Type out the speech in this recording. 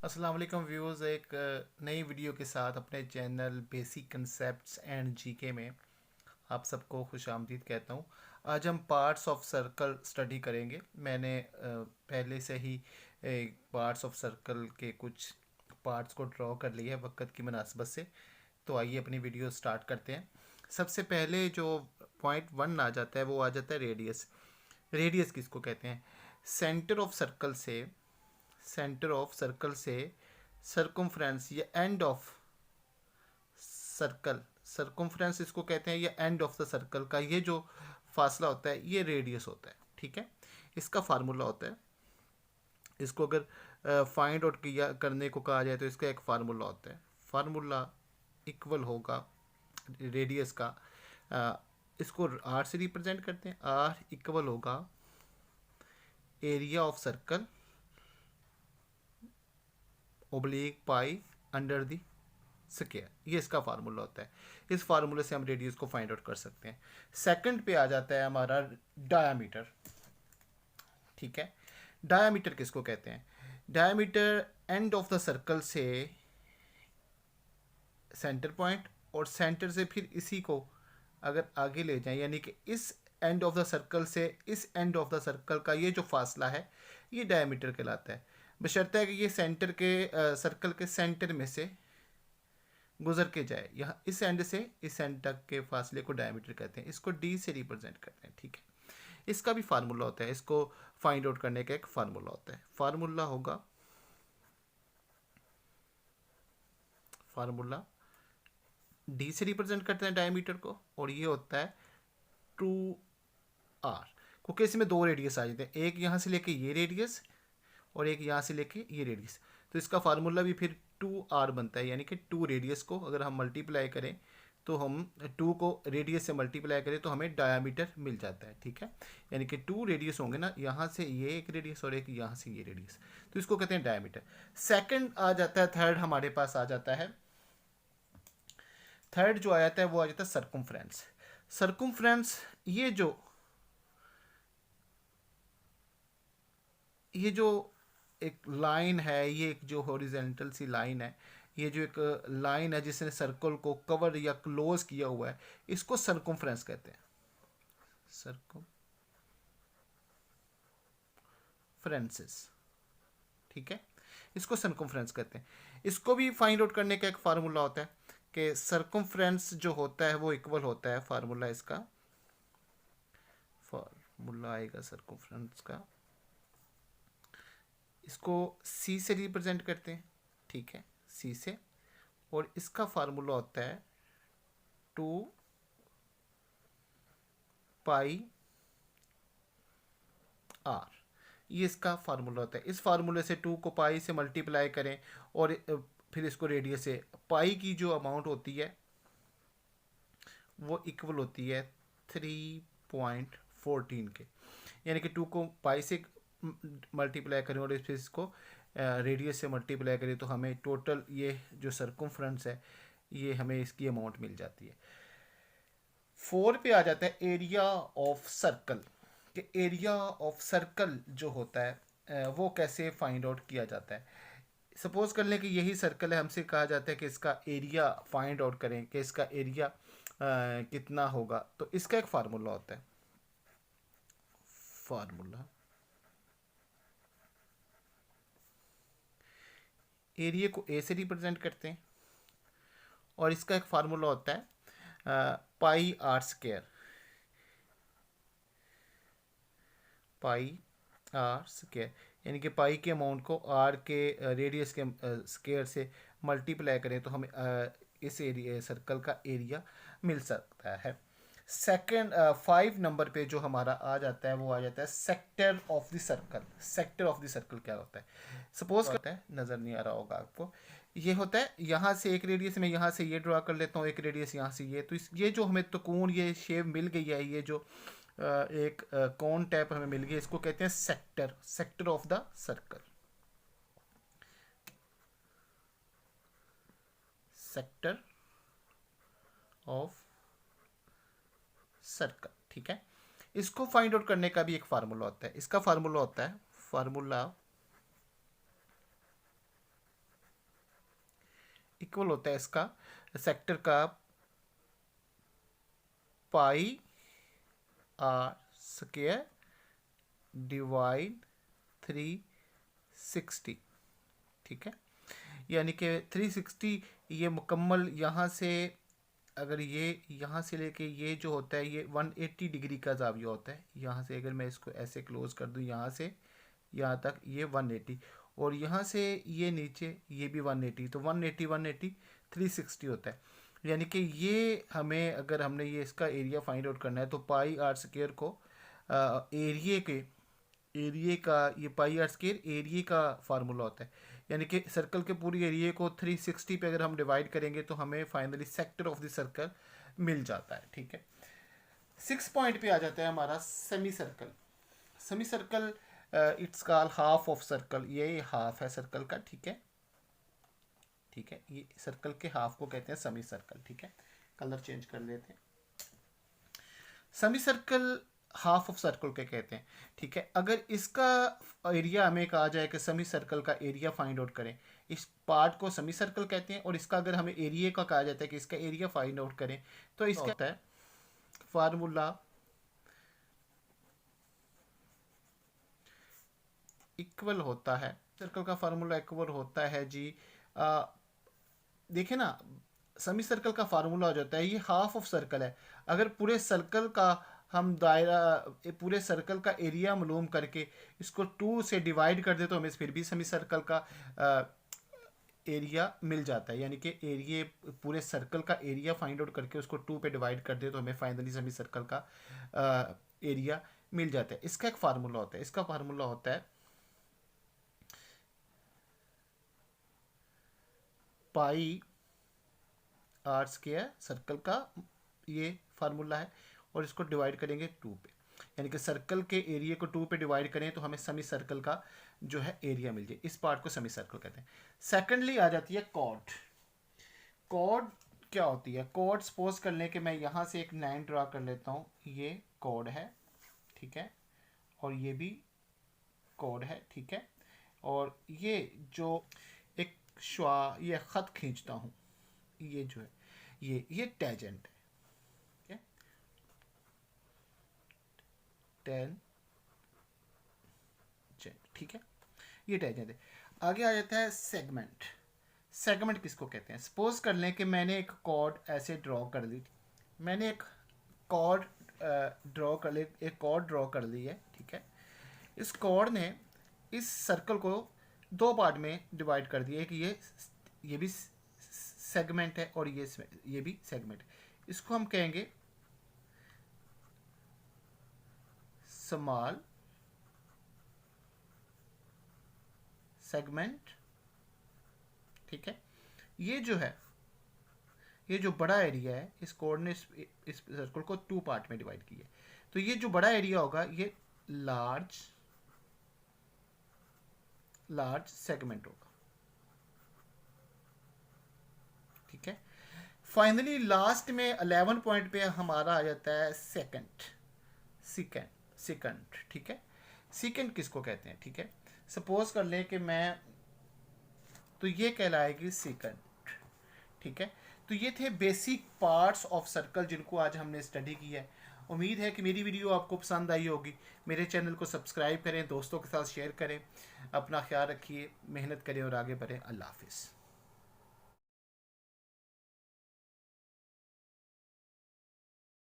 अस्सलाम वालेकुम व्यूअर्स, एक नई वीडियो के साथ अपने channel basic concepts and GK में आप सबको खुश आमदीद कहता हूँ। आज हम पार्ट्स ऑफ सर्कल स्टडी करेंगे। मैंने पहले से ही पार्ट्स ऑफ सर्कल के कुछ पार्ट्स को ड्रॉ कर लिया है वक्त की मुनासबत से। तो आइए अपनी वीडियो स्टार्ट करते हैं। सबसे पहले जो पॉइंट वन आ जाता है वो आ जाता है रेडियस। रेडियस किसको कहते हैं? सेंटर ऑफ सर्कल से सरकमफ्रेंस या एंड ऑफ सर्कल, सरकमफ्रेंस इसको कहते हैं, या एंड ऑफ द सर्कल का ये जो फासला होता है ये रेडियस होता है। ठीक है, इसका फार्मूला होता है। इसको अगर फाइंड आउट किया करने को कहा जाए तो इसका एक फार्मूला होता है। फार्मूला इक्वल होगा रेडियस का, इसको आर से रिप्रेजेंट करते हैं। आर इक्वल होगा area of circle oblique pi under the square, ये इसका फार्मूला होता है। इस फार्मूले से हम रेडियस को फाइंड आउट कर सकते हैं। सेकंड पे आ जाता है हमारा डायामीटर। ठीक है, डायामीटर किसको कहते हैं? Diameter end of the circle से सेंटर पॉइंट, और सेंटर से फिर इसी को अगर आगे ले जाएं, यानी कि इस एंड ऑफ द सर्कल से इस एंड ऑफ द सर्कल का ये जो फासला है ये डायमीटर कहलाता है। बशर्ते है कि ये सेंटर के सर्कल के सेंटर में से गुजर के जाए। यहाँ इस एंड से इस एंड तक के फासले को डायमीटर कहते हैं। इसको डी से रिप्रेजेंट करते हैं। ठीक है, इसका भी फार्मूला होता है। इसको फाइंड आउट करने का एक फार्मूला होता है। फार्मूला होगा, फार्मूला डी से रिप्रेजेंट करते हैं डायमीटर को, और ये होता है 2r। क्योंकि इसमें दो रेडियस आ जाते हैं, एक यहाँ से लेके ये रेडियस और एक यहाँ से लेके ये रेडियस। तो इसका फार्मूला भी फिर 2r बनता है, यानी कि 2 रेडियस को अगर हम मल्टीप्लाई करें तो हम 2 को रेडियस से मल्टीप्लाई करें तो हमें डायमीटर मिल जाता है। ठीक है, यानी कि 2 रेडियस होंगे ना, यहाँ से ये एक रेडियस और एक यहाँ से ये रेडियस, तो इसको कहते हैं डायमीटर। सेकंड आ जाता है, थर्ड हमारे पास आ जाता है, थर्ड जो आ जाता है वो आ जाता है सर्कमफ्रेंस। सर्कमफ्रेंस ये जो एक लाइन है, ये एक जो हॉरिजेंटल सी लाइन है, ये जो एक लाइन है जिसने सर्कल को कवर या क्लोज किया हुआ है, इसको सर्कमफ्रेंस कहते हैं। सर्कमफ्रेंसेस, ठीक है, इसको सर्कमफ्रेंस कहते हैं। इसको भी फाइंड आउट करने का एक फार्मूला होता है कि सर्कमफ्रेंस जो होता है वो इक्वल होता है, फार्मूला इसका, फार्मूला आएगा सर्कमफ्रेंस का, इसको सी से रिप्रेजेंट करते हैं। ठीक है, सी से, और इसका फार्मूला होता है 2 पाई आर, ये इसका फार्मूला होता है। इस फार्मूले से 2 को पाई से मल्टीप्लाई करें और फिर इसको रेडियस से, पाई की जो अमाउंट होती है वो इक्वल होती है 3.14 के, यानी कि 2 को पाई से मल्टीप्लाई करें और फिर इसको रेडियस से मल्टीप्लाई करें तो हमें टोटल ये जो सर्कमफ्रेंस है ये हमें इसकी अमाउंट मिल जाती है। 4 पे आ जाता है एरिया ऑफ सर्कल, कि एरिया ऑफ सर्कल जो होता है वो कैसे फाइंड आउट किया जाता है। सपोज कर लें कि यही सर्कल है, हमसे कहा जाता है कि इसका एरिया फाइंड आउट करें कि इसका एरिया कितना होगा। तो इसका एक फार्मूला होता है। फार्मूला एरिया को ए से रिप्रेजेंट करते हैं, और इसका एक फार्मूला होता है pi r square, pi r square, यानी कि पाई के अमाउंट को आर के रेडियस के स्क्वायर से मल्टीप्लाई करें तो हमें इस एरिया सर्कल का एरिया मिल सकता है। सेकंड 5 नंबर पे जो हमारा आ जाता है वो आ जाता है sector of the circle. Sector of the circle क्या होता है? सपोज करते हैं, नज़र नहीं आ रहा होगा आपको, ये होता है यहाँ से एक रेडियस में, यहाँ से ये ड्रा कर लेता हूँ, एक रेडियस यहाँ से ये, तो ये जो हमें त्रिकोण ये शेप मिल गई है, ये जो एक कोन टाइप हमें मिल गई, इसको कहते हैं sector, sector of the circle, sector of circle. ठीक है, इसको फाइंड आउट करने का भी एक फार्मूला होता है। इसका फार्मूला होता है, फार्मूला इक्वल होता है इसका सेक्टर का पाई आर स्क्वायर डिवाइड 360, ठीक है। यानी कि 360 ये मुकम्मल यहाँ से, अगर ये यहाँ से लेके ये जो होता है ये 180 डिग्री का ज़ाविया होता है। यहाँ से अगर मैं इसको ऐसे क्लोज कर दूँ यहाँ से यहाँ तक ये 180, और यहाँ से ये नीचे ये भी 180, तो 180 180 360 होता है। यानी कि ये हमें, अगर हमने ये इसका एरिया फाइंड आउट करना है तो पाई आर स्क्वायर को एरिए का, ये पाई आर स्क्वायर एरिए का फार्मूला होता है। यानी कि सर्कल के पूरी एरिए को 360 पे अगर हम डिवाइड करेंगे तो हमें finally sector of the circle मिल जाता है, ठीक है। 6 पॉइंट पे आ जाता है हमारा semi circle. Semi circle it's called half of circle, ये हाफ है सर्कल का, ठीक है, ठीक है। ये सर्कल के हाफ को कहते हैं सेमी सर्कल, ठीक है। कलर चेंज कर लेते हैं। Semi circle half of circle के कहते हैं, ठीक है। अगर इसका एरिया हमें कहा जाए कि सेमी सर्कल का एरिया फाइंड आउट करें, इस पार्ट को सेमी सर्कल कहते हैं, और इसका अगर हमें एरिया का कहा जाता है कि इसका एरिया फाइंड आउट करें, तो इसका होता है फार्मूला इक्वल होता है, सर्कल का फार्मूला इक्वल होता है जी, देखे ना, सेमी सर्कल का फार्मूला हो जाता है, ये हाफ ऑफ सर्कल है। अगर पूरे सर्कल का हम दायरा, पूरे सर्कल का एरिया मालूम करके इसको 2 से डिवाइड कर दे तो हमें फिर भी सेमी सर्कल का एरिया मिल जाता है। यानी कि एरिया, पूरे सर्कल का एरिया फाइंड आउट करके उसको 2 पे डिवाइड कर दे तो हमें फाइनली सेमी सर्कल का एरिया मिल जाता है। इसका एक फार्मूला होता है, इसका फार्मूला होता है पाई आर स्क्वायर, सर्कल का ये फार्मूला है, और इसको डिवाइड करेंगे 2 पे। यानी कि सर्कल के एरिया को 2 पे डिवाइड करें तो हमें सेमी सर्कल का जो है एरिया मिल जाए। इस पार्ट को सेमी सर्कल कहते हैं। सेकेंडली आ जाती है कॉर्ड। कॉर्ड क्या होती है? कॉर्ड सपोज कर लें कि मैं यहाँ से एक लाइन ड्रा कर लेता हूँ, ये कॉर्ड है, ठीक है, और ये भी कॉर्ड है, ठीक है, और ये जो एक ये ख़त खींचता हूँ, ये जो है ये टेंजेंट है, टेंजेंट, ठीक है, ये टेंजेंट है। आगे आ जाता है सेगमेंट। सेगमेंट किसको कहते हैं? सपोज कर लें कि मैंने एक कॉर्ड ऐसे ड्रॉ कर ली, मैंने एक कॉर्ड ड्रॉ कर ली है, ठीक है। इस कॉर्ड ने इस सर्कल को 2 पार्ट में डिवाइड कर दिया है कि ये भी सेगमेंट है और ये भी सेगमेंट है। इसको हम कहेंगे स्मॉल सेगमेंट, ठीक है। ये जो है, ये जो बड़ा एरिया है, इस कॉर्ड ने इस सर्कल को 2 पार्ट में डिवाइड किया है, तो ये जो बड़ा एरिया होगा ये लार्ज सेगमेंट होगा, ठीक है। फाइनली लास्ट में 11 पॉइंट पे हमारा आ जाता है सेकंड, ठीक है। सेकंड किसको कहते हैं? ठीक है, सपोज कर ले कि मैं, तो ये कहलाएगी सेकंड, ठीक है। तो ये थे बेसिक पार्ट्स ऑफ सर्कल जिनको आज हमने स्टडी किया है। उम्मीद है कि मेरी वीडियो आपको पसंद आई होगी। मेरे चैनल को सब्सक्राइब करें, दोस्तों के साथ शेयर करें, अपना ख्याल रखिए, मेहनत करें और आगे बढ़ें। अल्लाह हाफिज़।